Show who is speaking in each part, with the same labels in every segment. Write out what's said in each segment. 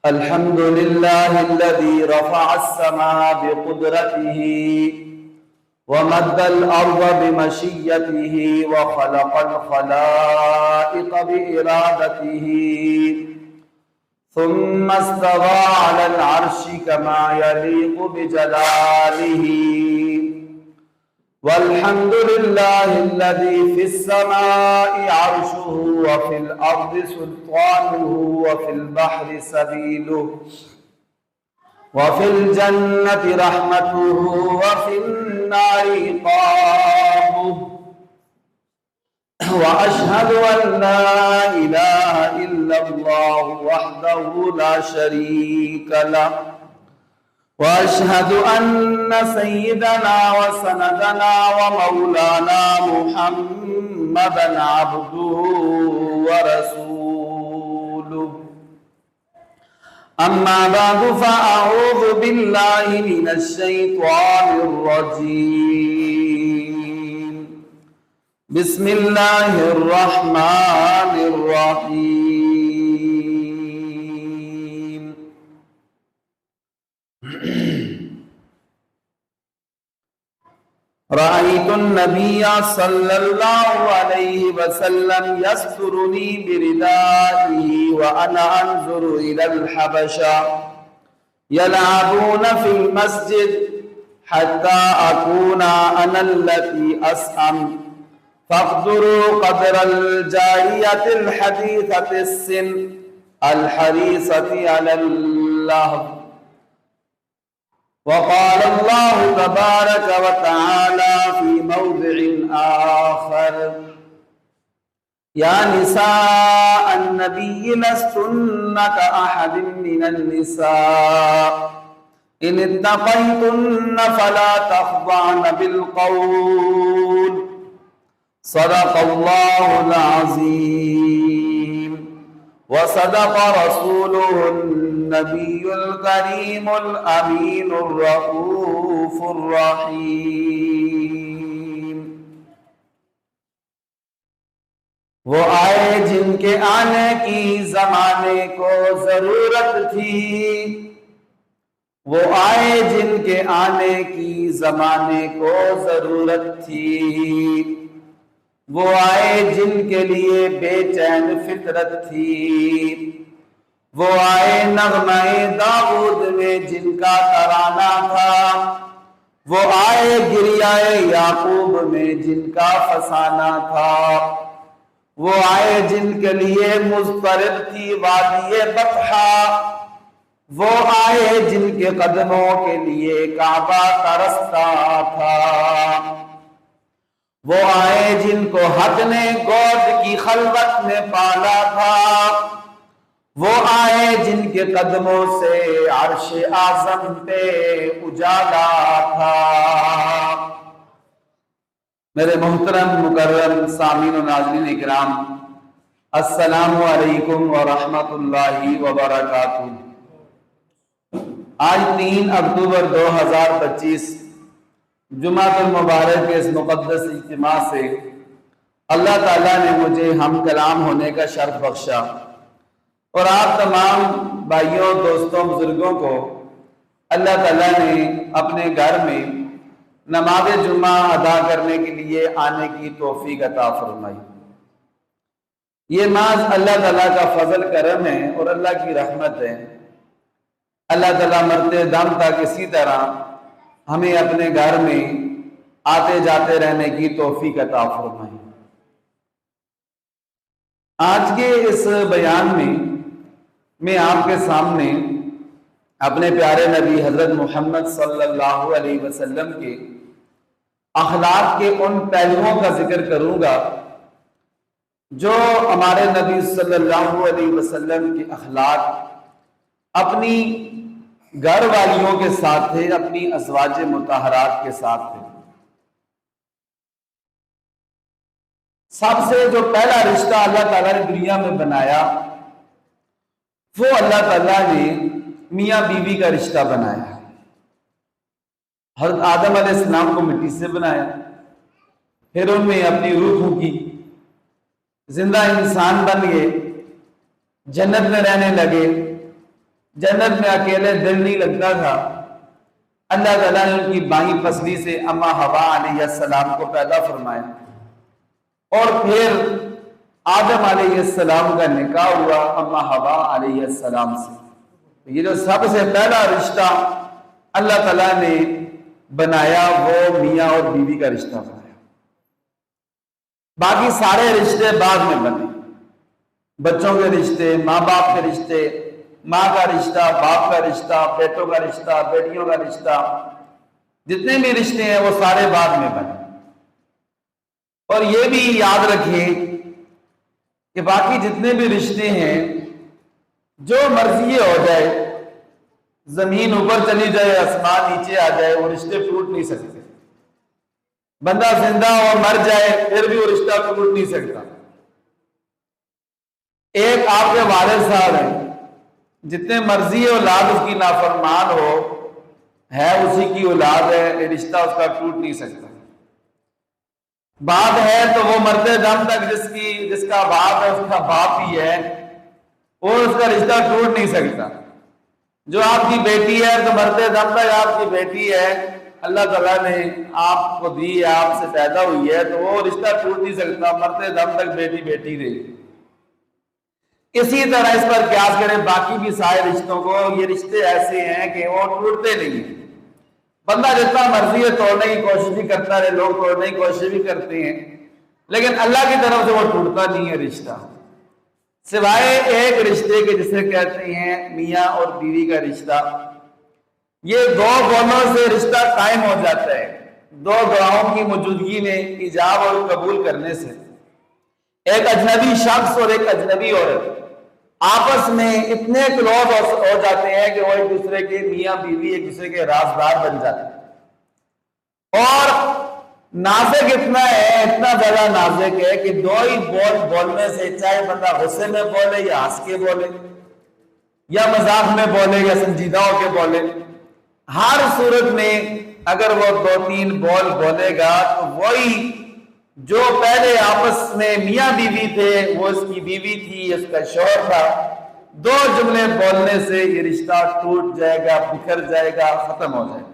Speaker 1: الحمد لله الذي رفع السماء بقدرته ومد الأرض بمشيته وخلق الخلائق بإرادته ثم استوى على العرش كما يليق بجلاله والحمد لله الذي في السماء عرشه وفي الأرض سلطانه وفي البحر سبيله وفي الجنة رحمته وفي النار عقابه وأشهد أن لا إله إلا الله وحده لا شريك له وأشهد أن سيدنا وسندنا ومولانا محمدا عبده ورسوله أما بعد فأعوذ بالله من الشيطان الرجيم بسم الله الرحمن الرحيم رأيت النبي صلى الله عليه وسلم يسترني بردائه وأنا أنظر إلى الحبشة يلعبون في المسجد حتى أكون أنا التي أسأم فاقدروا قدر الجارية الحديثة السن الحريصة على اللهو. وقال الله تبارك وتعالى في موضع آخر يا نساء النبي لستن كأحد من النساء إن اتقيتن فلا تخضعن بالقول صدق الله العظيم وصدق رسوله النبي الكريم الأمين الرؤوف الرحيم. وہ آئے جن کے آنے کی زمانے کو ضرورت تھی، وہ آئے جن کے آنے کی زمانے کو ضرورت تھی، وہ آئے جن کے لیے بے چین فطرت تھی، وہ آئے نغمہ داؤد میں جن کا ترانہ تھا، وہ آئے گریہ یعقوب میں جن کا فسانہ تھا، وہ آئے جن کے لیے مضطرب تھی وادی بطحا، وہ آئے جن کے قدموں کے لیے کعبہ ترستا تھا، وہ آئے جن کو حق نے گود کی خلوت میں پالا تھا، وہ آئے جن کے قدموں سے عرش اعظم پہ اجالا تھا۔ میرے محترم مکرم سامعین و ناظرین اکرام، السلام علیکم ورحمۃ اللہ وبرکاتہ۔ آج 3 اکتوبر 2025 جمعۃ المبارک کے اس مقدس اجتماع سے اللہ تعالیٰ نے مجھے ہم کلام ہونے کا شرف بخشا، اور آپ تمام بھائیوں، دوستوں، بزرگوں کو اللہ تعالیٰ نے اپنے گھر میں نماز جمعہ ادا کرنے کے لیے آنے کی توفیق عطا فرمائی۔ یہ محض اللہ تعالیٰ کا فضل کرم ہے اور اللہ کی رحمت ہے۔ اللہ تعالیٰ مرتے دم تک اسی طرح ہمیں اپنے گھر میں آتے جاتے رہنے کی توفیق عطا فرمائے۔ آج کے اس بیان میں آپ کے سامنے اپنے پیارے نبی حضرت محمد صلی اللہ علیہ وسلم کے اخلاق کے ان پہلوؤں کا ذکر کروں گا جو ہمارے نبی صلی اللہ علیہ وسلم کے اخلاق اپنی گھر والیوں کے ساتھ تھے، اپنی ازواج مطہرات کے ساتھ تھے۔ سب سے جو پہلا رشتہ اللہ تعالیٰ نے دنیا میں بنایا وہ اللہ تعالیٰ نے میاں بیوی کا رشتہ بنایا۔ حضرت آدم علیہ السلام کو مٹی سے بنایا، پھر ان میں اپنی روح پھونکی، زندہ انسان بن گئے، جنت میں رہنے لگے، جنت میں اکیلے دل نہیں لگتا تھا، اللہ تعالیٰ نے ان کی بائیں پسلی سے اما حوا علیہ السلام کو پیدا فرمایا، اور پھر آدم علیہ السلام کا نکاح ہوا اما حوا علیہ السلام سے۔ یہ جو سب سے پہلا رشتہ اللہ تعالیٰ نے بنایا وہ میاں اور بیوی کا رشتہ بنایا، باقی سارے رشتے بعد میں بنے، بچوں کے رشتے، ماں باپ کے رشتے، ماں کا رشتہ، باپ کا رشتہ، بیٹوں کا رشتہ، بیٹیوں کا رشتہ، جتنے بھی رشتے ہیں وہ سارے بعد میں بنے۔ اور یہ بھی یاد رکھیں کہ باقی جتنے بھی رشتے ہیں جو مرضی ہو جائے، زمین اوپر چلی جائے، آسمان نیچے آ جائے، وہ رشتے ٹوٹ نہیں سکتے۔ بندہ زندہ اور مر جائے پھر بھی وہ رشتہ ٹوٹ نہیں سکتا۔ ایک آپ کے والد صاحب ہیں، جتنے مرضی اولاد اس کی نافرمان ہو، ہے اسی کی اولاد ہے، یہ رشتہ اس کا ٹوٹ نہیں سکتا۔ باپ ہے تو وہ مرتے دم تک جس کا باپ ہے اس کا باپ ہی ہے، وہ اس کا رشتہ ٹوٹ نہیں سکتا۔ جو آپ کی بیٹی ہے تو مرتے دم تک آپ کی بیٹی ہے، اللہ تعالیٰ نے آپ کو دی، آپ سے پیدا ہوئی ہے، تو وہ رشتہ ٹوٹ نہیں سکتا، مرتے دم تک بیٹی بیٹی رہے گی۔ اسی طرح اس پر قیاس کریں باقی بھی سارے رشتوں کو، یہ رشتے ایسے ہیں کہ وہ ٹوٹتے نہیں ہیں۔ بندہ جتنا مرضی ہے توڑنے کی کوشش بھی کرتا رہے، لوگ توڑنے کی کوشش بھی کرتے ہیں، لیکن اللہ کی طرف سے وہ ٹوٹتا نہیں ہے رشتہ، سوائے ایک رشتے کے جسے کہتے ہیں میاں اور بیوی کا رشتہ۔ یہ دو بولوں سے رشتہ قائم ہو جاتا ہے، دو گواہوں کی موجودگی میں ایجاب اور قبول کرنے سے۔ ایک اجنبی شخص اور ایک اجنبی عورت آپس میں اتنے کلوز ہو جاتے ہیں کہ وہ ایک دوسرے کے میاں بیوی، ایک دوسرے کے رازدار بن جاتے ہیں، اور نازک اتنا ہے، اتنا زیادہ نازک ہے کہ دو ہی بولنے سے، چاہے بندہ غصے میں بولے یا ہنس کے بولے یا مذاق میں بولے یا سنجیدہ ہو کے بولے، ہر صورت میں اگر وہ دو تین بول بولے گا تو وہی جو پہلے آپس میں میاں بیوی تھے، وہ اس کی بیوی تھی، اس کا شوہر تھا، دو جملے بولنے سے یہ رشتہ ٹوٹ جائے گا، بکھر جائے گا، ختم ہو جائے گا۔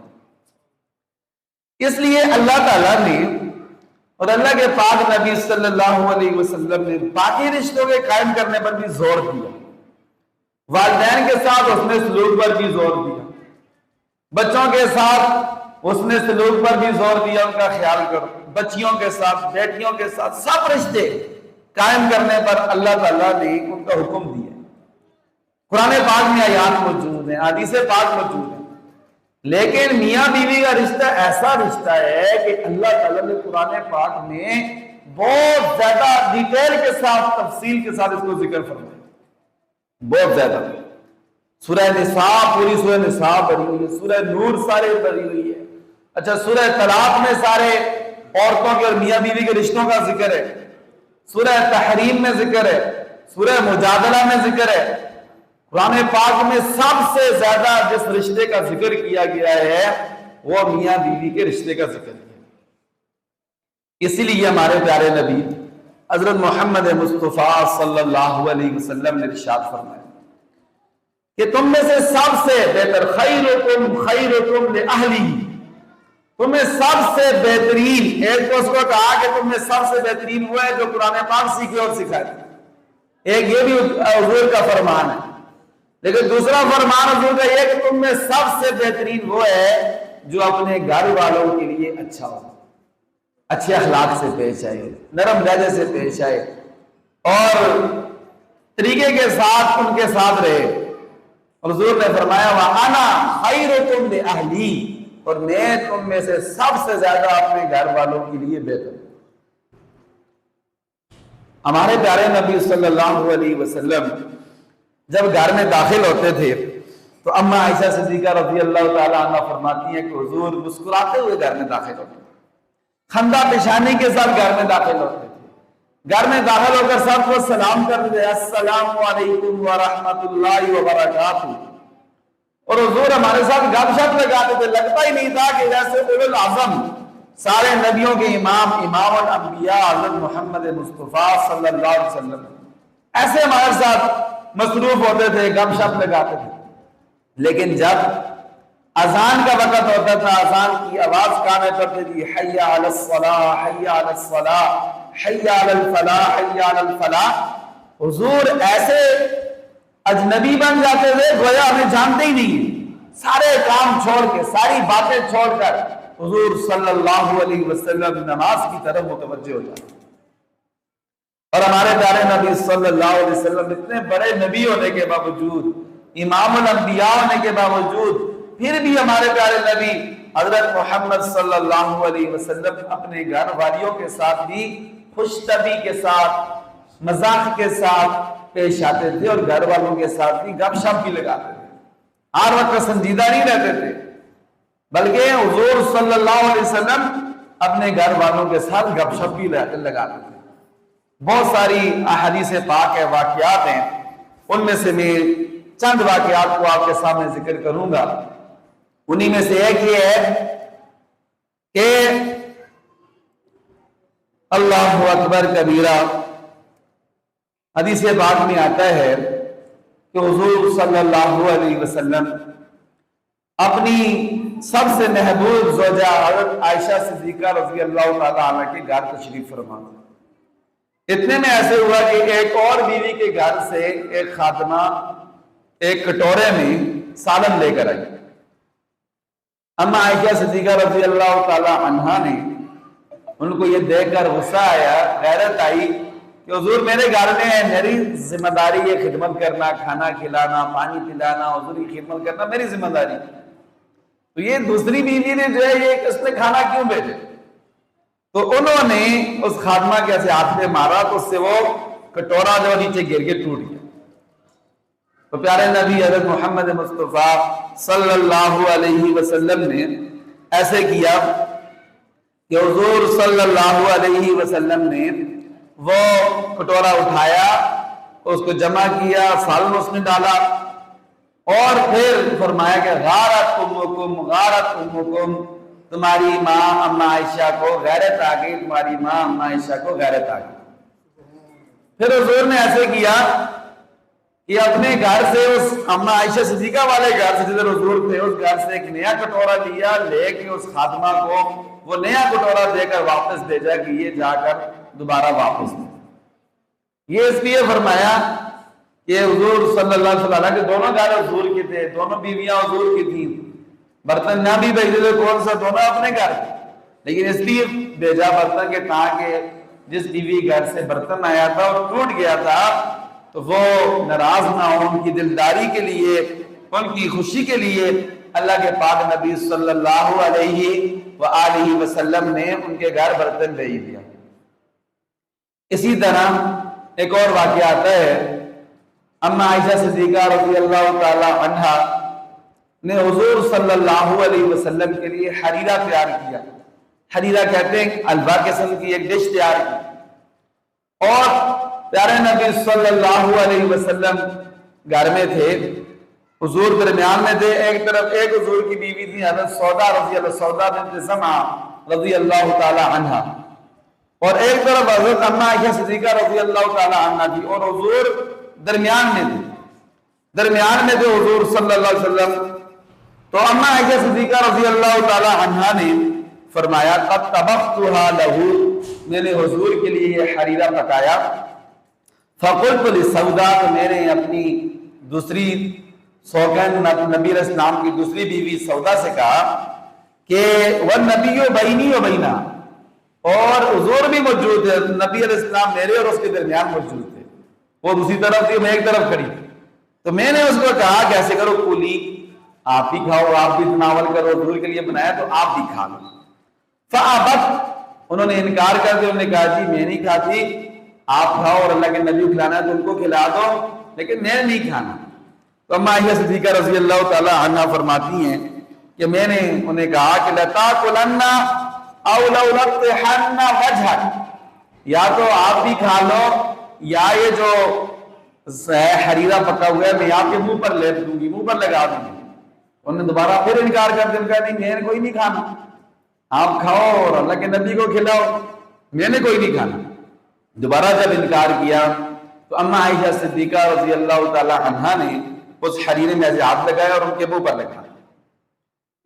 Speaker 1: اس لیے اللہ تعالیٰ نے اور اللہ کے پاک نبی صلی اللہ علیہ وسلم نے باقی رشتوں کے قائم کرنے پر بھی زور دیا، والدین کے ساتھ حسن سلوک پر بھی زور دیا، بچوں کے ساتھ حسن سلوک پر بھی زور دیا، ان کا خیال کرو، بچیوں کے ساتھ، بیٹیوں کے ساتھ، سب رشتے قائم کرنے پر اللہ تعالیٰ نے ان کا حکم دیا۔ قرآن پاک میں آیات موجود ہیں، حدیث پاک موجود ہیں، لیکن میاں بیوی کا رشتہ ایسا رشتہ ہے کہ اللہ تعالیٰ نے قرآن پاک میں بہت زیادہ ڈیٹیل کے ساتھ، تفصیل کے ساتھ اس کو ذکر فرمایا، بہت زیادہ۔ سورہ نساء، پوری سورہ نساء پڑھی ہوئی ہے، سورہ نور سارے پڑھی ہوئی ہے، اچھا سورہ طلاق میں سارے عورتوں کے اور میاں بیوی کے رشتوں کا ذکر ہے، سورہ تحریم میں ذکر ہے، سورہ مجادلہ میں ذکر ہے۔ قرآن پاک میں سب سے زیادہ جس رشتے کا ذکر کیا گیا ہے وہ میاں بیوی کے رشتے کا ذکر کیا، اسی لیے ہمارے پیارے نبی حضرت محمد مصطفیٰ صلی اللہ علیہ وسلم نے ارشاد فرمایا کہ تم میں سے سب سے بہتر، خیرکم خیرکم لأہلی، تمہیں سب سے بہترین، ایک تو اس کو کہا کہ تم میں سب سے بہترین وہ ہے جو قرآن پاک سیکھے اور سکھائے، ایک یہ بھی حضور کا فرمان ہے، لیکن دوسرا فرمان حضور کا یہ کہ تم میں سب سے بہترین وہ ہے جو اپنے گھر والوں کے لیے اچھا ہو، اچھے اخلاق سے پیش آئے، نرم لہجے سے پیش آئے اور طریقے کے ساتھ ان کے ساتھ رہے۔ حضور نے فرمایا وَأَنَا خَيْرُكُمْ لِأَهْلِي، اور میں تم میں سے سب سے زیادہ اپنے گھر والوں کے لیے بہتر ہوں۔ ہمارے پیارے نبی صلی اللہ علیہ وسلم جب گھر میں داخل ہوتے تھے تو اما عائشہ صدیقہ رضی اللہ تعالیٰ عنہ فرماتی ہیں کہ حضور مسکراتے ہوئے گھر میں داخل ہوتے تھے، خندہ پیشانی کے ساتھ گھر میں داخل ہوتے تھے، گھر میں داخل ہو کر سب کو سلام کرتے تھے، السلام علیکم ورحمۃ اللہ وبرکاتہ، اور حضور ہمارے ساتھ گپ شپ لگاتے تھے، لگتا ہی نہیں تھا کہ جیسے اولو العظم سارے نبیوں کے امام، امام الانبیاء حضرت محمد مصطفیٰ صلی اللہ علیہ وسلم ایسے ہمارے ساتھ مصروف ہوتے تھے، گپ شپ لگاتے تھے۔ لیکن جب اذان کا وقت ہوتا تھا، اذان کی آواز کان میں پڑتی تھی، حی علی الصلاۃ حی علی الصلاۃ حی علی الفلاح حی علی الفلاح، حضور ایسے اجنبی بن جاتے تھے گویا ہمیں جانتے ہی نہیں، سارے کام چھوڑ کے، ساری باتیں چھوڑ کر حضور صلی اللہ علیہ وسلم نماز کی طرف متوجہ ہو جاتے۔ اور ہمارے پیارے نبی صلی اللہ علیہ وسلم اتنے بڑے نبی ہونے کے باوجود، امام الانبیاء ہونے کے باوجود، پھر بھی ہمارے پیارے نبی حضرت محمد صلی اللہ علیہ وسلم اپنے گھر والیوں کے ساتھ بھی خوش طبعی کے ساتھ، مزاح کے ساتھ پیش آتے تھے، اور گھر والوں کے ساتھ بھی گپ شپ بھی لگاتے تھے، ہر وقت سنجیدہ نہیں رہتے تھے، بلکہ حضور صلی اللہ علیہ وسلم اپنے گھر والوں کے ساتھ گپ شپ بھی لگاتے تھے۔ بہت ساری احادیث پاک ہے، واقعات ہیں، ان میں سے میں چند واقعات کو آپ کے سامنے ذکر کروں گا۔ انہی میں سے ایک یہ ہے کہ اللہ اکبر کبیرہ، حدیث پاک میں آتا ہے کہ حضور صلی اللہ علیہ وسلم اپنی سب سے محبوب زوجہ حضرت عائشہ صدیقہ رضی اللہ تعالی عنہ کے گھر تشریف فرما، اتنے میں ایسے ہوا کہ ایک اور بیوی کے گھر سے ایک خادمہ ایک کٹورے میں سالن لے کر آئی۔ اما عائشہ صدیقہ رضی اللہ تعالی عنہا نے ان کو یہ دیکھ کر غصہ آیا، غیرت آئی کہ حضور میرے گھر میں ہے، میری ذمہ داری یہ خدمت کرنا، کھانا کھلانا، پانی پلانا، حضور کی خدمت کرنا میری ذمہ داری، تو یہ دوسری بیوی نے جو ہے یہ اس نے کھانا کیوں بھیجے؟ تو انہوں نے اس خادمہ کے ایسے ہاتھ میں مارا تو اس سے وہ کٹورا جو نیچے گر کے ٹوٹ گیا۔ تو پیارے نبی حضرت محمد مصطفیٰ صلی اللہ علیہ وسلم نے ایسے کیا کہ حضور صلی اللہ علیہ وسلم نے وہ کٹورا اٹھایا، اس کو جمع کیا، سالن اس میں ڈالا، اور پھر فرمایا کہ غارت امکم غارت امکم، تمہاری ماں اما عائشہ کو غیرت آ گئی، تمہاری ماں اما عائشہ کو غیرت آ گئی۔ پھر حضور نے ایسے کیا کہ اپنے گھر سے اس اما عائشہ صدیقہ والے گھر سے جدھر حضور تھے، اس گھر سے ایک نیا کٹورا لیا، لے کے اس خادمہ کو وہ نیا کٹورا دے کر واپس بھیجا کہ یہ جا کر دوبارہ واپس دے۔ یہ اس لیے فرمایا کہ حضور صلی اللہ علیہ وسلم کے دونوں گھر حضور کے تھے، دونوں بیویاں حضور کی تھیں، برتن نہ بھی بھیجے تھے، کون سا دونوں اپنے گھر، لیکن اس لیے بھیجا برتن کے تاکہ جس بیوی گھر سے برتن آیا تھا اور ٹوٹ گیا تھا تو وہ ناراض نہ ہو، ان کی دلداری کے لیے، ان کی خوشی کے لیے اللہ کے پاک نبی صلی اللہ علیہ وآلہ وسلم نے ان کے گھر برتن بھیج دیا۔ اسی طرح ایک اور واقعہ آتا ہے، اما عائشہ صدیقہ رضی اللہ تعالی عنہا نے حضور صلی اللہ علیہ وسلم کے لیے حریرہ تیار کیا۔ حریرہ کہتے ہیں الوا قسم کی ایک ڈش تیار کی، اور پیارے نبی صلی اللہ علیہ وسلم گھر میں تھے، حضور درمیان میں تھے، ایک طرف ایک حضور کی بیوی تھی حضرت سودا رضی اللہ، سودا بنت زمعہ رضی اللہ تعالی عنہا، اور ایک طرف حضرت اما عائشہ صدیقہ رضی اللہ تعالی عنہا تھی، اور حضور درمیان میں تھے، درمیان میں تھے حضور صلی اللہ علیہ وسلم۔ تو اما عائشہ صدیقہ رضی اللہ تعالی عنہا نے فرمایا قد طبختها له، میں نے حضور کے لیے یہ حریرہ پکایا، فقلت لسودا، تو میں نے اپنی دوسری سوگن نبی علیہ السلام کی دوسری بیوی سودا سے کہا کہ والنبی بینی و بینا، اور حضور بھی موجود ہے، نبی علیہ السلام میرے اور اس کے درمیان موجود تھے، وہ دوسری طرف تھی، میں ایک طرف کھڑی تھی، تو میں نے اس کو کہا کہ ایسے کرو کولی آپ بھی کھاؤ، آپ بھی تناول کرو، حضور کے لیے بنایا تو آپ بھی کھا لو۔ فابت، انہوں نے انکار کر دیا، انہوں نے کہا جی میں نہیں کھاتی، آپ کھاؤ، اور اللہ کے نبی کو کھلانا ہے تو ان کو کھلا دو، لیکن میں نہیں کھانا۔ تو اما عائشہ صدیقہ رضی اللہ تعالی عنہا فرماتی ہیں کہ میں نے انہیں کہا کہ لَتَأْكُلَنَّ أَوْ لَأُلَقِّحَنَّ وَجْهَكَ، یا تو آپ بھی کھا لو یا یہ جو حریرہ پکا ہوا ہے میں آپ کے منہ پر لیپ دوں گی، منہ پر لگا دوں گی۔ انہوں نے دوبارہ پھر انکار کر دیا، کہا نہیں میں نے کوئی نہیں کھانا، آپ کھاؤ اور اللہ کے نبی کو کھلاؤ، میں نے کوئی نہیں کھانا۔ دوبارہ جب انکار کیا تو اما عائشہ صدیقہ رضی اللہ تعالی عنہا نے اس حریرے میں ایسے ہاتھ لگایا اور ان کے منہ پر لگایا.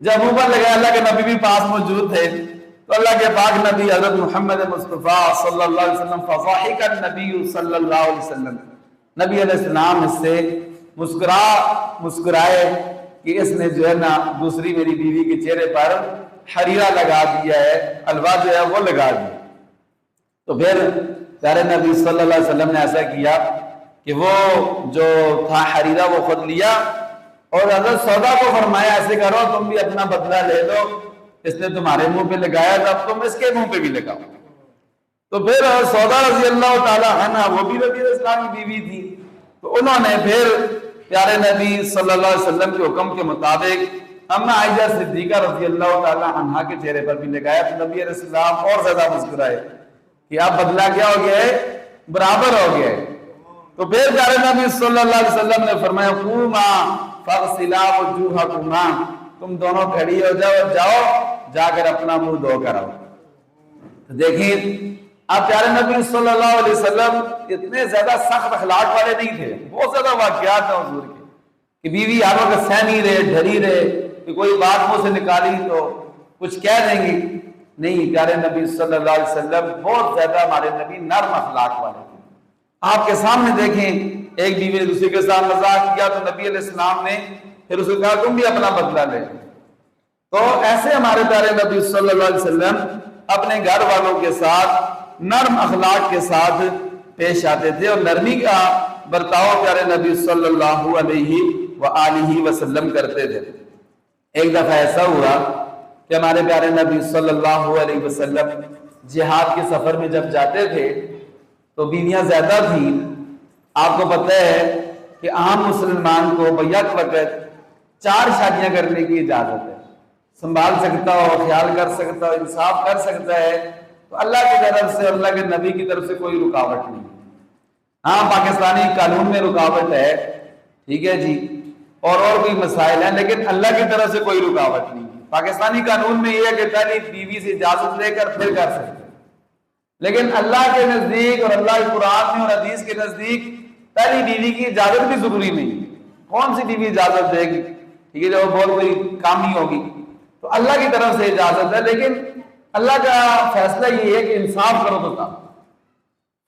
Speaker 1: جب منہ پر لگایا اللہ کے نبی بھی پاس موجود تھے تو اللہ کے پاک نبی حضرت محمد مصطفیٰ صلی اللہ علیہ وسلم فضحک النبی صلی اللہ علیہ وسلم، نبی علیہ السلام اس سے مسکرائے کہ اس نے جو ہے نا دوسری میری بیوی کے چہرے پر حریرہ لگا دیا ہے، الوا جو ہے وہ لگا دیا. تو پھر پیارے نبی صلی اللہ علیہ وسلم نے ایسا کیا کہ وہ جو تھا حریرہ وہ خود لیا اور حضرت سودا کو فرمایا ایسے کرو تم بھی اپنا بدلہ لے لو، اس نے تمہارے منہ پہ لگایا تھا تم اس کے منہ پہ بھی لگاؤ. تو پھر سودا رضی اللہ تعالی عنہ وہ بھی نبی علیہ السلام کی بیوی تھی، تو انہوں نے پھر پیارے نبی صلی اللہ علیہ وسلم کے حکم کے مطابق اما عائشہ صدیقہ رضی اللہ تعالی عنہ کے چہرے پر بھی لگایا. تو نبی علیہ السلام اور زیادہ مسکرائے کہ اب بدلہ کیا ہو گیا ہے، برابر ہو گیا ہے. تو پھر پیارے نبی صلی اللہ علیہ وسلم نے فرمایا قوما فاغسلا وجوہکما، تم دونوں کھڑی ہو جاؤ جا کر اپنا منہ دھو کر آؤ. دیکھیں اب پیارے نبی صلی اللہ علیہ وسلم اتنے زیادہ سخت اخلاق والے نہیں تھے. بہت زیادہ واقعات ہیں حضور کے کہ بیوی ہر وقت سہ نہیں رہے، ڈری رہے کہ کوئی بات منہ سے نکالی تو کچھ کہہ دیں گی. نہیں، پیارے نبی صلی اللہ علیہ وسلم بہت زیادہ ہمارے نبی نرم اخلاق والے تھے. آپ کے سامنے دیکھیں ایک بیوی نے دوسرے کے ساتھ مذاق کیا تو نبی علیہ السلام نے پھر اسے کہا تم بھی اپنا بدلہ لے. تو ایسے ہمارے پیارے نبی صلی اللہ علیہ وسلم اپنے گھر والوں کے ساتھ نرم اخلاق کے ساتھ پیش آتے تھے اور نرمی کا برتاؤ پیارے نبی صلی اللہ علیہ وآلہ وسلم کرتے تھے. ایک دفعہ ایسا ہوا کہ ہمارے پیارے نبی صلی اللہ علیہ وسلم جہاد کے سفر میں جب جاتے تھے تو بیویاں زیادہ تھیں. آپ کو پتہ ہے کہ عام مسلمان کو بیک وقت 4 شادیاں کرنے کی اجازت ہے، سنبھال سکتا ہو، خیال کر سکتا ہو، انصاف کر سکتا ہے. تو اللہ کی طرف سے اور اللہ کے نبی کی طرف سے کوئی رکاوٹ نہیں. ہاں پاکستانی قانون میں رکاوٹ ہے، ٹھیک ہے جی، اور کوئی مسائل ہیں، لیکن اللہ کی طرف سے کوئی رکاوٹ نہیں. پاکستانی قانون میں یہ ہے کہ پہلی بیوی سے اجازت لے کر پھر کر سکتے، لیکن اللہ کے نزدیک اور اللہ کے قرآن میں اور حدیث کے نزدیک پہلی بیوی کی اجازت بھی ضروری نہیں. کون سی بیوی اجازت دے گی؟ ٹھیک ہے، جب بہت کوئی کام نہیں ہوگی تو اللہ کی طرف سے اجازت ہے، لیکن اللہ کا فیصلہ یہ ہے کہ انصاف کرو تو تھا.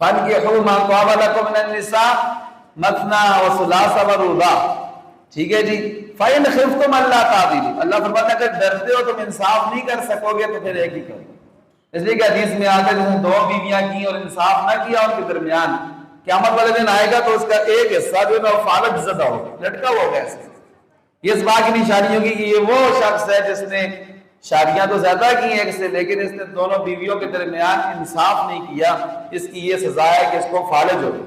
Speaker 1: فَانْكِحُوا مَا طَابَ لَكُم مِّنَ النِّسَاءِ مَثْنَىٰ وَثُلَاثَ وَرُبَاعَ. ٹھیک ہے جی. فَإِنْ خِفْتُمْ أَلَّا تَعْدِلُوا، اللہ فرماتا ہے کہ ڈرتے ہو تم انصاف نہیں کر سکو گے تو پھر ایک ہی کرو. اس لیے کہ حدیث میں آتا ہے جس نے 2 بیویاں کی اور انصاف نہ کیا ان کے درمیان، قیامت والے دن آئے گا تو اس کا ایک حصہ جو ہے فالج زدہ ہوگا، لٹکا ہوگا ایسے. یہ اس بات کی نشانی ہوگی کہ یہ وہ شخص ہے جس نے شادیاں تو زیادہ کی ایک سے، لیکن اس نے دونوں بیویوں کے درمیان انصاف نہیں کیا. اس کی یہ سزا ہے کہ اس کو فالج ہوگا.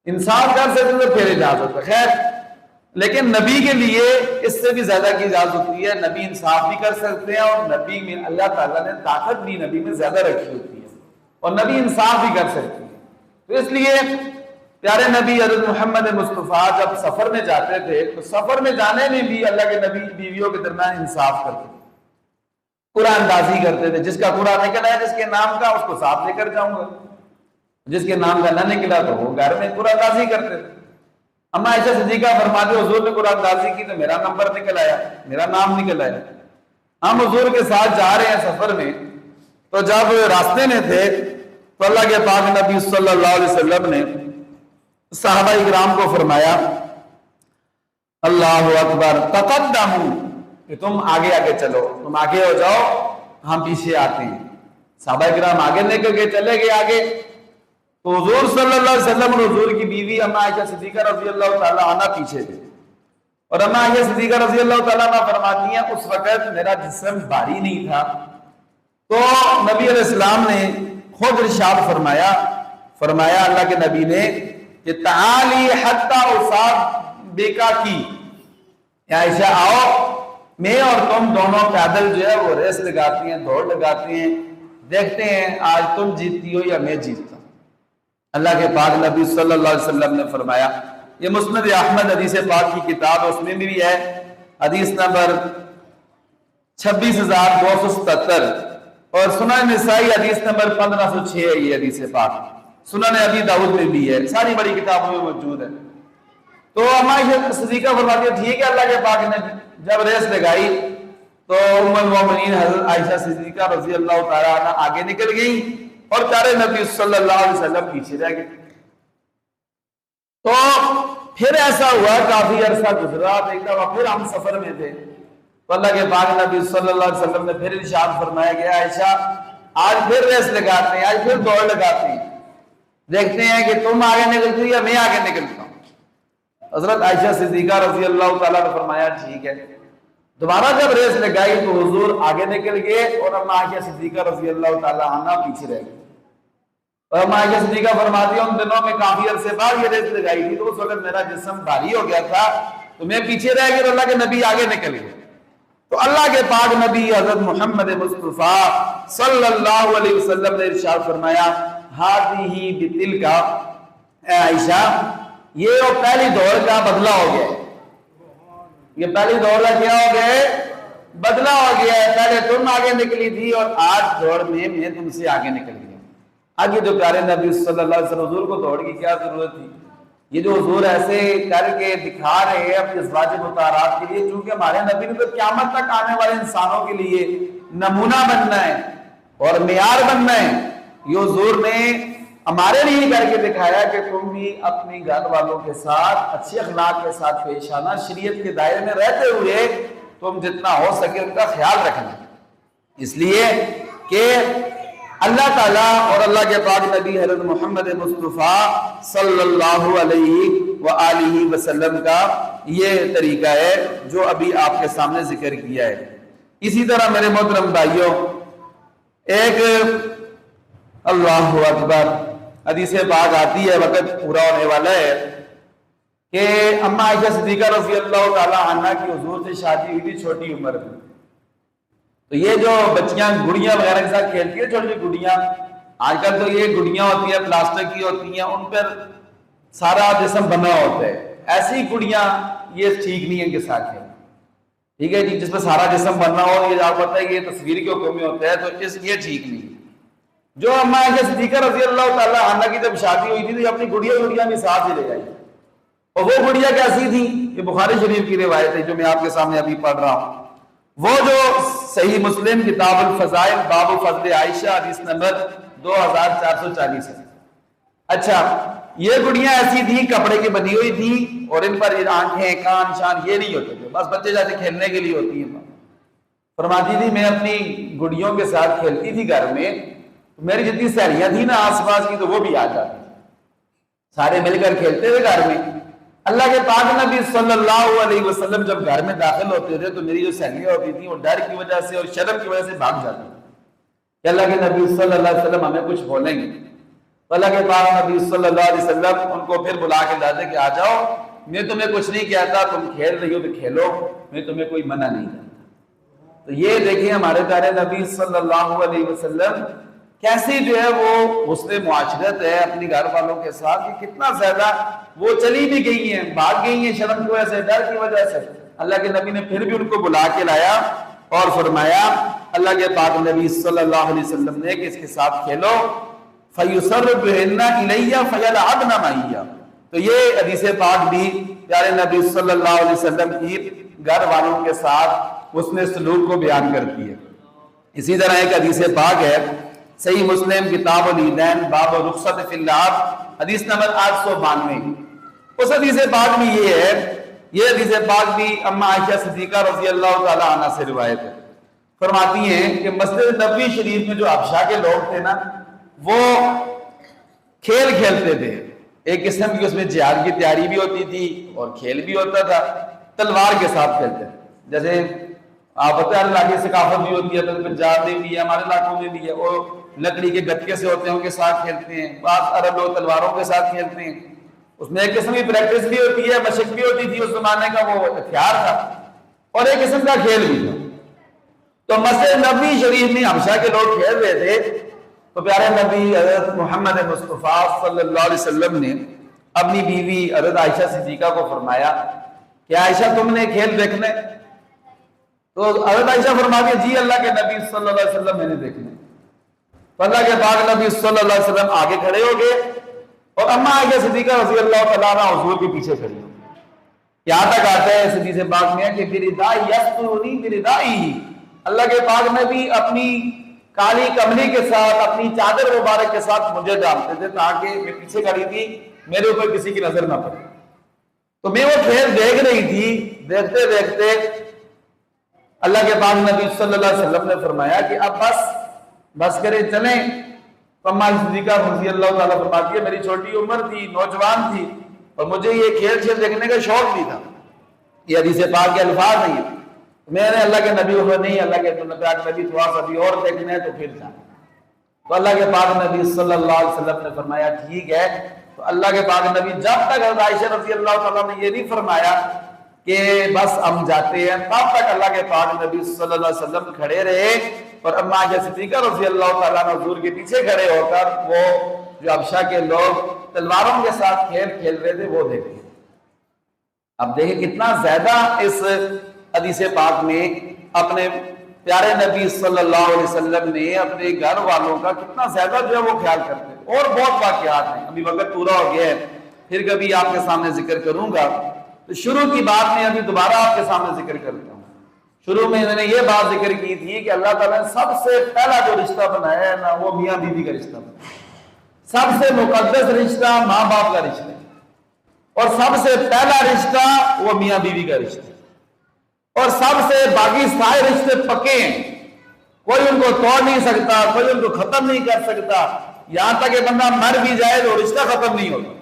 Speaker 1: انصاف کر سکتے تو پھر اجازت ہے. خیر، لیکن نبی کے لیے اس سے بھی زیادہ کی اجازت ہوتی ہے. نبی انصاف بھی کر سکتے ہیں اور نبی میں اللہ تعالیٰ نے طاقت بھی نبی میں زیادہ رکھی ہوتی ہے اور نبی انصاف بھی کر سکتے ہیں. تو اس لیے پیارے نبی حضرت محمد مصطفیٰ جب سفر میں جاتے تھے تو سفر میں جانے میں بھی اللہ کے نبی بیویوں کے درمیان انصاف کرتے تھے، قرآن اندازی کرتے تھے. جس کا قرآن نکلا ہے جس کے نام کا اس کو ساتھ لے کر جاؤں گا، جس کے نام کا نہ نکلا تو وہ گھر میں قرآن اندازی کرتے تھے. اما عائشہ صدیقہ فرماتے حضور نے قرآن اندازی کی تو میرا نمبر نکل آیا، میرا نام نکل آیا. ہم حضور کے ساتھ جا رہے ہیں سفر میں، تو جب راستے میں تھے تو اللہ کے پاک نبی صلی اللہ علیہ وسلم نے صحابہ اکرام کو فرمایا اللہ اکبر تقدموا، کہ تم آگے آگے چلو، تم آگے ہو جاؤ، ہم پیچھے آتے ہیں. صحابہ اکرام آگے نکل کے چلے گئے آگے. تو حضور صلی اللہ علیہ وسلم اور حضور کی بیوی اما عائشہ صدیقہ رضی اللہ تعالی عنہ پیچھے تھے. اور اما عائشہ صدیقہ رضی اللہ تعالی عنہ فرماتی ہیں اس وقت میرا جسم بھاری نہیں تھا، تو نبی علیہ السلام نے خود ارشاد فرمایا اللہ کے نبی نے کہ تعالی حتی اصابک کی، عائشہ آؤ میں اور تم دونوں پیدل جو ہے وہ ریس لگاتی ہیں، دوڑ لگاتی ہیں، دیکھتے ہیں آج تم جیتتی ہو یا میں جیتتا ہوں. اللہ کے پاک نبی صلی اللہ علیہ وسلم نے فرمایا. یہ مسند احمد حدیث پاک کی کتاب اس میں بھی ہے، حدیث نمبر 26,277 اور سنن نسائی حدیث نمبر 1506 ہے. یہ حدیث پاک سنن ابی داؤد میں بھی ہے، ساری بڑی کتابوں میں موجود ہے. تو اما عائشہ صدیقہ فرماتی ہے ٹھیک ہے، اللہ کے پاک نے جب ریس لگائی تو ام المومنین حضرت عائشہ صدیقہ رضی اللہ تعالیٰ عنہ آگے نکل گئی اور پیارے نبی صلی اللہ علیہ وسلم پیچھے رہ گئے۔ تو پھر ایسا ہوا، کافی عرصہ گزرا، ایک دفعہ پھر ہم سفر میں تھے تو اللہ کے پاک نبی صلی اللہ علیہ وسلم نے پھر ارشاد فرمایا کہ عائشہ آج پھر ریس لگاتے ہیں، آج پھر دوڑ لگاتے ہیں، دیکھتے ہیں کہ تم آگے نکلتی ہو یا میں آگے نکلتا ہوں۔ حضرت عائشہ صدیقہ رضی اللہ تعالیٰ نے فرمایا ٹھیک ہے۔ دوبارہ جب ریس لگائی تو حضور آگے نکل گئے اور اما عائشہ صدیقہ رضی اللہ تعالیٰ عنہ پیچھے رہ گئے۔ اور اما عائشہ صدیقہ فرماتی ہے ان دنوں میں کافی عرصے بعد یہ ریس لگائی تھی تو اس وقت میرا جسم بھاری ہو گیا تھا تو میں پیچھے رہ گیا اور اللہ کے نبی آگے نکل گئے۔ تو اللہ کے پاک نبی حضرت محمد مصطفیٰ صلی اللہ علیہ وسلم نے ارشاد فرمایا ہذہ بتلک، اے عائشہ یہ وہ پہلی دوڑ کا بدلہ ہو گیا ہے، یہ پہلی دوڑ کا کیا ہو گیا ہے؟ بدلہ ہو گیا ہے۔ پہلے تم آگے نکلی تھی اور آج دوڑ میں تم سے آگے نکل گیا۔ آگے جو پیارے نبی صلی اللہ علیہ وسلم، حضور کو دوڑ کی کیا ضرورت تھی؟ یہ جو حضور ایسے کر کے دکھا رہے ہیں اپنے ازواج مطہرات کے لیے، چونکہ ہمارے نبی نے تو قیامت تک آنے والے انسانوں کے لیے نمونہ بننا ہے اور معیار بننا ہے، یہ حضور نے ہمارے لیے کر کے دکھایا کہ تم بھی اپنی گھر والوں کے ساتھ اچھے اخلاق کے ساتھ پیش آنا، شریعت کے دائرے میں رہتے ہوئے تم جتنا ہو سکے ان کا خیال رکھنا، اس لیے کہ اللہ تعالیٰ اور اللہ کے پاک نبی حضرت محمد مصطفیٰ صلی اللہ علیہ وآلہ وسلم کا یہ طریقہ ہے جو ابھی آپ کے سامنے ذکر کیا ہے۔ اسی طرح میرے محترم بھائیوں، ایک اللہ اکبر حدیث پاک آتی ہے، وقت پورا ہونے والا ہے، کہ اما عائشہ صدیقہ رضی اللہ تعالی عنہ کی حضور سے شادی ہوئی تھی چھوٹی عمر میں۔ تو یہ جو بچیاں گڑیاں وغیرہ کے ساتھ کھیلتی ہیں، چھوٹی گڑیاں، آج کل تو یہ گڑیاں ہوتی ہیں پلاسٹک کی ہوتی ہیں، ان پر سارا جسم بنا ہوتا ہے، ایسی گڑیاں یہ ٹھیک نہیں ہے کہ ساتھ کھیلیں، ٹھیک ہے جی، جس پہ سارا جسم بنا ہو، یہ آپ پتہ ہے کہ یہ تصویر کے حکم میں ہوتا ہے، تو یہ ٹھیک نہیں ہے۔ جو اما عائشہ صدیقہ رضی اللہ تعالی عنہ کی جب شادی ہوئی تھی تو یہ اپنی گڑیاں بھی ساتھ ہی لے گئی، اور وہ گڑیاں کیسی تھی؟ یہ بخاری شریف کی روایت ہے جو میں آپ کے سامنے ابھی پڑھ رہا ہوں، وہ جو صحیح مسلم کتاب الفضائل باب فضل عائشہ حدیث نمبر 2440 ہے۔ اچھا، یہ گڑیاں ایسی تھی، کپڑے کی بنی ہوئی تھی اور ان پر آنکھیں کان شان یہ نہیں ہوتے تھے، بس بچے جیسے کھیلنے کے لیے ہوتی ہیں۔ فرماتی تھی میں اپنی گڑیوں کے ساتھ کھیلتی تھی گھر میں، میری جتنی سہیلیاں تھی نا آس پاس کی تو وہ بھی آ جاتی تھی، سارے مل کر کھیلتے تھے گھر میں۔ اللہ کے پاک نبی صلی اللہ علیہ وسلم جب گھر میں داخل ہوتے تھے تو میری جو سہیلیاں ہوتی تھیں وہ ڈر کی وجہ سے اور شرم کی وجہ سے بھاگ جاتی تھی کہ اللہ کے نبی صلی اللہ علیہ وسلم ہمیں کچھ بولیں گے، تو اللہ کے پاک نبی صلی اللہ علیہ وسلم ان کو پھر بلا کے لاتے کہ آ جاؤ، میں تمہیں کچھ نہیں کہتا، تم کھیل رہی ہو تو کھیلو، میں تمہیں کوئی منع نہیں کرتا۔ تو یہ دیکھیں ہمارے پیارے نبی صلی اللہ علیہ وسلم کیسی جو ہے وہ حسن معاشرت ہے اپنی گھر والوں کے ساتھ، کہ کتنا زیادہ وہ چلی بھی گئی ہیں، بھاگ گئی ہیں شرم کی وجہ سے، ڈر کی وجہ سے۔ اللہ کے نبی نے پھر بھی ان کو بلا کے لایا اور فرمایا اللہ کے پاک نبی صلی اللہ علیہ وسلم نے کہ اس کے ساتھ کھیلو، فَيُسَرِّبْهِنَّ إِلَيَّ فَيَلْعَبْنَ مَعِيَّ۔ تو یہ حدیث پاک بھی پیارے نبی صلی اللہ علیہ وسلم کی گھر والوں کے ساتھ اس نے سلوک کو بیان کرتی ہے۔ اسی طرح ایک حدیث پاک ہے صحیح مسلم کتاب العیدین باب رخصت فی اللعب حدیث نمبر 892، اس حدیث پاک میں یہ ہے، یہ حدیث پاک بھی اما عائشہ صدیقہ رضی اللہ تعالی عنہ سے روایت ہے۔ فرماتی ہیں کہ مسجد نبوی شریف میں جو حبشہ کے لوگ تھے نا وہ کھیل کھیلتے تھے، ایک قسم کی اس میں جہاد کی تیاری بھی ہوتی تھی اور کھیل بھی ہوتا تھا، تلوار کے ساتھ کھیلتے تھے، جیسے آپ پتہ ہے اللہ کی ثقافت بھی ہوتی ہے، پنجاب میں بھی ہے، ہمارے علاقوں میں بھی ہے، وہ لکڑی کے گتکے سے ہوتے ہیں ان کے ساتھ کھیلتے ہیں، بعض عرب لوگ تلواروں کے ساتھ کھیلتے ہیں، اس میں ایک قسم کی پریکٹس بھی ہوتی ہے، مشق بھی ہوتی تھی، اس زمانے کا وہ ہتھیار تھا اور ایک قسم کا کھیل بھی تھا۔ تو مسجد نبوی شریف میں حبشہ کے لوگ کھیل رہے تھے تو پیارے نبی حضرت محمد مصطفیٰ صلی اللہ علیہ وسلم نے اپنی بیوی حضرت عائشہ صدیقہ کو فرمایا کہ عائشہ تم نے کھیل دیکھنا ہے؟ تو حضرت عائشہ فرماتی ہے جی اللہ کے نبی صلی اللہ علیہ وسلم میں نے دیکھنا ہے۔ تو اللہ کے پاک نبی صلی اللہ علیہ وسلم آگے کھڑے ہو گئے اور اما عائشہ صدیقہ رضی اللہ تعالیٰ عنہ حضور کے پیچھے کھڑی ہو، یہاں تک آتا ہے اس حدیث پاک میں کہ بردائی یسترونی بردائی، اللہ کے پاک نبی اپنی کالی کملی کے ساتھ، اپنی چادر مبارک کے ساتھ مجھے ڈالتے تھے تاکہ میں پیچھے کھڑی تھی میرے اوپر کسی کی نظر نہ پڑے. تو میں وہ کھیل دیکھ رہی تھی. دیکھتے دیکھتے اللہ کے پاک نبی صلی اللہ علیہ وسلم نے فرمایا کہ اب بس کریں، چلیں. اما صدیقہ رضی اللہ تعالیٰ فرماتی ہے میری چھوٹی عمر تھی، نوجوان تھی، اور مجھے یہ کھیل دیکھنے کا شوق بھی تھا. یہ حدیث پاک کے الفاظ نہیں ہیں. میں نے اللہ کے نبی کو نہیں، اللہ کے نبی تھوڑا سا بھی اور دیکھنا ہے تو پھر جائیں. تو اللہ کے پاک نبی صلی اللہ علیہ وسلم نے فرمایا ٹھیک ہے. تو اللہ کے پاک نبی جب تک حضرت عائشہ رضی اللہ تعالیٰ نے یہ نہیں فرمایا کہ بس ہم جاتے ہیں، تب تک اللہ کے پاک نبی صلی اللہ علیہ وسلم کھڑے رہے. اور اما عائشہ صدیقہ رضی اللہ تعالیٰ نے حضور کے پیچھے کھڑے ہو کر وہ جو حبشہ کے لوگ تلواروں کے ساتھ کھیل کھیل رہے تھے وہ دیکھے. اب دیکھیں کتنا زیادہ اس حدیث پاک میں اپنے پیارے نبی صلی اللہ علیہ وسلم نے اپنے گھر والوں کا کتنا زیادہ جو ہے وہ خیال کرتے ہیں. اور بہت واقعات ہیں، ابھی وقت پورا ہو گیا ہے، پھر کبھی آپ کے سامنے ذکر کروں گا. تو شروع کی بات میں ابھی دوبارہ آپ کے سامنے ذکر کرتا ہوں. شروع میں میں نے یہ بات ذکر کی تھی کہ اللہ تعالیٰ نے سب سے پہلا جو رشتہ بنایا ہے نا وہ میاں بیوی کا رشتہ بنایا. سب سے مقدس رشتہ ماں باپ کا رشتہ، اور سب سے پہلا رشتہ وہ میاں بیوی کا رشتہ. اور سب سے باقی سارے رشتے پکے ہیں، کوئی ان کو توڑ نہیں سکتا، کوئی ان کو ختم نہیں کر سکتا. یہاں تک کہ بندہ مر بھی جائے تو رشتہ ختم نہیں ہوتا.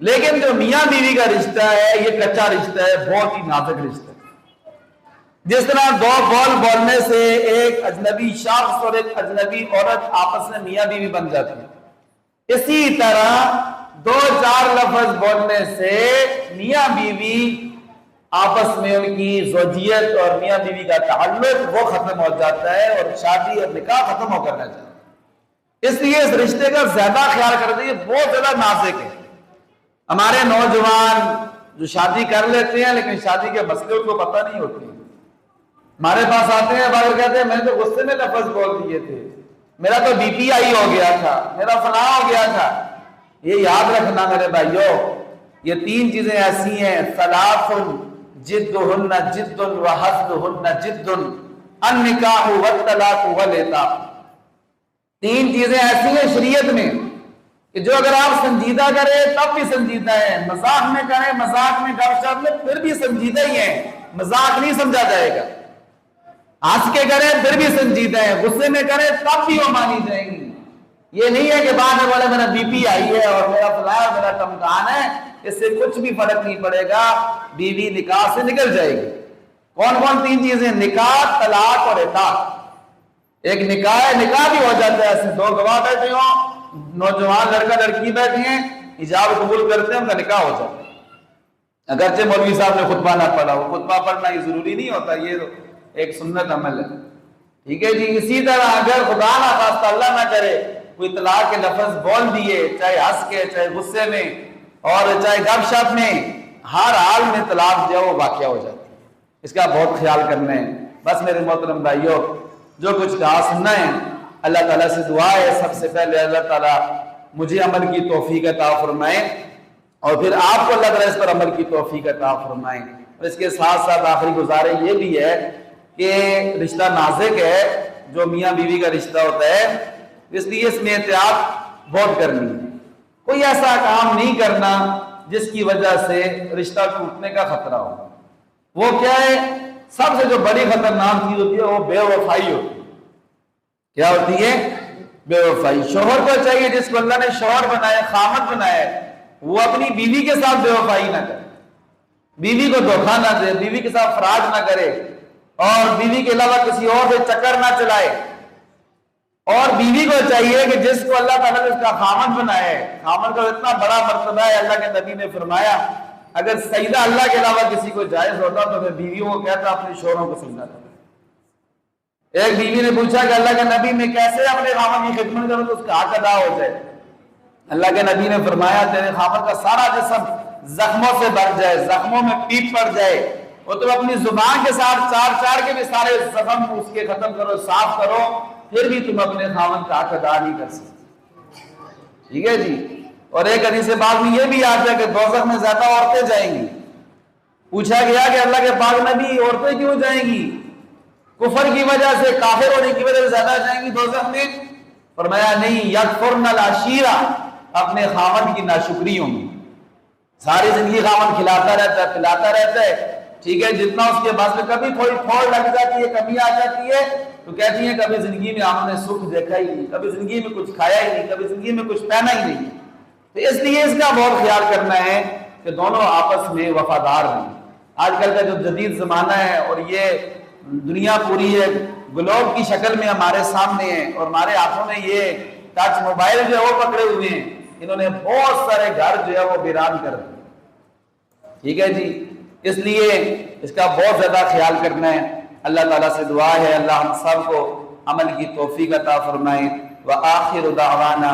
Speaker 1: لیکن جو میاں بیوی کا رشتہ ہے یہ کچا رشتہ ہے، بہت ہی نازک رشتہ ہے. جس طرح دو بول بولنے سے ایک اجنبی شخص اور ایک اجنبی عورت آپس میں میاں بیوی بن جاتی ہے، اسی طرح دو چار لفظ بولنے سے میاں بیوی آپس میں ان کی زوجیت اور میاں بیوی کا تعلق وہ ختم ہو جاتا ہے اور شادی اور نکاح ختم ہو کر رہ جاتا ہے. اس لیے اس رشتے کا زیادہ خیال کرتے ہیں، بہت زیادہ نازک ہے. ہمارے نوجوان جو شادی کر لیتے ہیں لیکن شادی کے مسئلے ان کو پتہ نہیں ہوتے، ہمارے پاس آتے ہیں بعد کہتے ہیں میں تو غصے میں لفظ بول دیے تھے، میرا تو بی پی آئی ہو گیا تھا، میرا فلاں ہو گیا تھا. یہ یاد رکھنا میرے بھائیو، یہ تین چیزیں ایسی ہیں، ثلاث جدہن جد وحسدہن جد النکاح والطلاق والعتاق. تین چیزیں ایسی ہیں شریعت میں کہ جو اگر آپ سنجیدہ کریں تب بھی سنجیدہ ہے، مذاق میں کریں، مذاق میں گپ شپ میں پھر بھی سنجیدہ ہی ہے، مذاق نہیں سمجھا جائے گا. ہنس کے کریں پھر بھی سنجیدہ ہے، غصے میں کریں تب بھی وہ مانی جائیں گی. یہ نہیں ہے کہ بعد میں بولے میرا بی پی آئی ہے اور میرا فلاں میرا ٹمکان ہے، اس سے کچھ بھی فرق نہیں پڑے گا، بیوی نکاح سے نکل جائے گی. کون کون تین چیزیں؟ نکاح، طلاق اور عتاق. ایک نکاح ہے، نکاح بھی ہو جاتا ہے، ایسے دو گواہ بیٹھے ہوں، نوجوان لڑکا لڑکی بیٹھے ہیں، ایجاب قبول کرتے ہیں، ان کا نکاح ہو جاتا ہے. اگرچہ مولوی صاحب نے خطبہ نہ پڑھا ہو، خطبہ پڑھنا یہ ضروری نہیں ہوتا، یہ ایک سنت عمل ہے. ٹھیک ہے جی. اسی طرح اگر خدا نہ خواستہ اللہ نہ کرے کوئی طلاق کے لفظ بول دیے، چاہے ہنس کے، چاہے غصے میں اور چاہے گپ شپ میں، ہر حال میں طلاق جو ہے وہ واقعہ ہو جاتی ہے. اس کا بہت خیال کرنا ہے. بس میرے محترم بھائیو، جو کچھ کہا سننا ہے، اللہ تعالیٰ سے دعا ہے سب سے پہلے اللہ تعالیٰ مجھے عمل کی توفیق عطا فرمائے، اور پھر آپ کو اللہ تعالیٰ اس پر عمل کی توفیق عطا فرمائے. اور اس کے ساتھ ساتھ آخری گزارش یہ بھی ہے کہ رشتہ نازک ہے جو میاں بیوی کا رشتہ ہوتا ہے، اس لیے اس میں احتیاط بہت کرنی ہے. کوئی ایسا کام نہیں کرنا جس کی وجہ سے رشتہ ٹوٹنے کا خطرہ ہو. وہ کیا ہے؟ سب سے جو بڑی خطرناک چیز ہوتی ہے وہ بے وفائی ہوتی ہے. کیا ہوتی ہے؟ بے وفائی. شوہر کو چاہیے جس کو اللہ نے شوہر بنایا، خامد بنایا، وہ اپنی بیوی کے ساتھ بے وفائی نہ کرے، بیوی کو دھوکہ نہ دے، بیوی کے ساتھ فراڈ نہ کرے، اور بیوی کے علاوہ کسی اور سے چکر نہ چلائے. اور بیوی کو چاہیے کہ جس کو اللہ تعالیٰ نے اس کا خامد بنایا ہے، خامد کا اتنا بڑا مرتبہ ہے، اللہ کے نبی نے فرمایا اگر سجدہ اللہ کے علاوہ کسی کو جائز ہوتا تو پھر بیویوں کو کہتا اپنے شوہروں کو سجدہ کرو. ایک بیوی نے پوچھا کہ اللہ کے نبی میں کیسے اپنے خامد کی خدمت کروں تو اس کا حق ادا ہو جائے. اللہ کے نبی نے فرمایا تیرے خامد کا سارا جسم زخموں سے بھر جائے، زخموں میں پیپ پڑ جائے، وہ تم اپنی زبان کے ساتھ چار کے بھی سارے زخم اس کے ختم کرو، صاف کرو، پھر بھی تم اپنے خامد کا حق ادا نہیں کر سکتے. ٹھیک ہے جی. اور ایک حدیث بعد میں یہ بھی آتا ہے کہ دوزخ میں زیادہ عورتیں جائیں گی پوچھا گیا کہ اللہ کے پاک نبی عورتیں کیوں جائیں گی؟ کفر کی وجہ سے، کافر ہونے کی وجہ سے زیادہ جائیں گی دوزخ میں؟ فرمایا نہیں، یکفرن العشیرہ، اپنے خاوند کی ناشکریوں میں، ساری زندگی خاوند کھلاتا رہتا ہے پلاتا رہتا ہے، ٹھیک ہے، جتنا اس کے بس میں، کبھی تھوڑی پھوڑ لگ جاتی ہے، کمی آ جاتی ہے تو کہتی ہیں کبھی زندگی میں ہم نے سکھ دیکھا ہی نہیں، کبھی زندگی میں کچھ کھایا ہی نہیں، کبھی زندگی میں کچھ پہنا ہی نہیں۔ تو اس لیے اس کا بہت خیال کرنا ہے کہ دونوں آپس میں وفادار ہیں۔ آج کل کا جو جدید زمانہ ہے اور یہ دنیا پوری ہے گلوب کی شکل میں ہمارے سامنے ہے، اور ہمارے ہاتھوں میں یہ ٹچ موبائل جو ہے وہ پکڑے ہوئے ہیں، انہوں نے بہت سارے گھر جو ہے وہ ویران کر دیے، ٹھیک ہے جی۔ اس لیے اس کا بہت زیادہ خیال کرنا ہے۔ اللہ تعالیٰ سے دعا ہے اللہ ہم سب کو عمل کی توفیق عطا فرمائے۔ وآخر دعوانا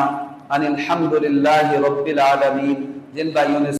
Speaker 1: ان الحمد للہ رب العالمین۔ جن بھائیوں نے